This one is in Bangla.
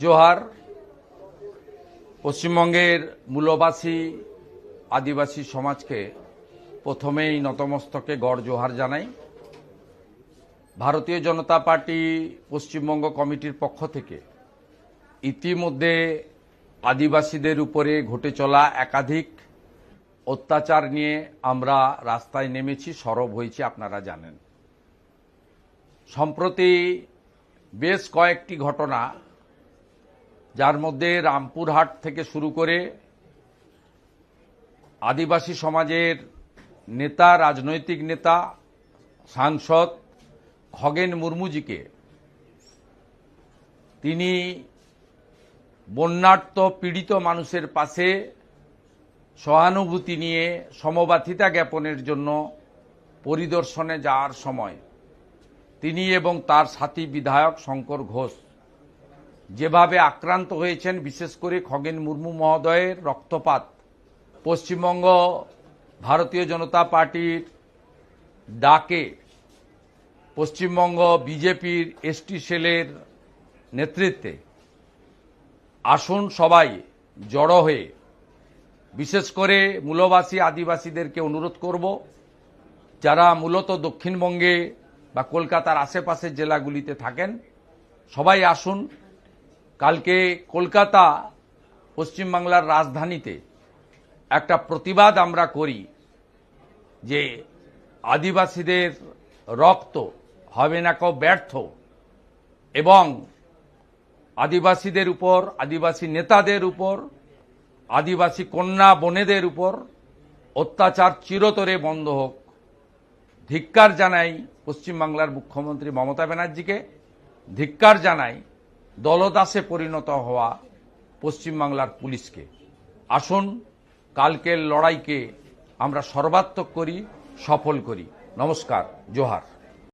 জোহার। পশ্চিমবঙ্গের মূলবাসী আদিবাসী সমাজকে প্রথমেই নতমস্তকে গড় জোহার জানাই। ভারতীয় জনতা পার্টি পশ্চিমবঙ্গ কমিটির পক্ষ থেকে ইতিমধ্যে আদিবাসীদের উপরে ঘটে চলা একাধিক অত্যাচার নিয়ে আমরা রাস্তায় নেমেছি, সরব হয়েছি, আপনারা জানেন। সম্প্রতি বেশ কয়েকটি ঘটনা, যার মধ্যে রামপুরহাট থেকে শুরু করে আদিবাসী সমাজের নেতা, রাজনৈতিক নেতা, সাংসদ খগেন মুর্মুজিকে তিনি বন্যার্ত পীড়িত মানুষের পাশে সহানুভূতি নিয়ে সমবাথিতা জ্ঞাপনের জন্য পরিদর্শনে যাওয়ার সময় তিনি এবং তার সাথী বিধায়ক শঙ্কর ঘোষ যেভাবে আক্রান্ত হয়েছেন, বিশেষ করে খগেন মুর্মু মহোদয়ের রক্তপাত পশ্চিমবঙ্গ ভারতীয় জনতা পার্টির ডাকে পশ্চিমবঙ্গ বিজেপির এসটি সেলের নেতৃত্বে আসুন সবাই জড়ো হয়ে বিশেষ করে মূলবাসী আদিবাসীদেরকে অনুরোধ করব, যারা মূলত দক্ষিণবঙ্গে বা কলকাতার আশেপাশের জেলাগুলিতে থাকেন, সবাই আসুন। কালকে কলকাতা পশ্চিমবাংলার রাজধানীতে একটা প্রতিবাদ আমরা করি যে আদিবাসীদের রক্ত হবে না কেউ ব্যর্থ, এবং আদিবাসীদের উপর, আদিবাসী নেতাদের উপর, আদিবাসী কন্যা বোনেদের উপর অত্যাচার চিরতরে বন্ধ হোক। ধিক্কার জানাই পশ্চিমবাংলার মুখ্যমন্ত্রী মমতা ব্যানার্জিকে, ধিক্কার জানাই দলদাসে পরিণত হওয়া পশ্চিমবাংলার পুলিশকে। আসুন কালকের লড়াইকে আমরা সর্বাত্মক করি, সফল করি। নমস্কার, জোহার।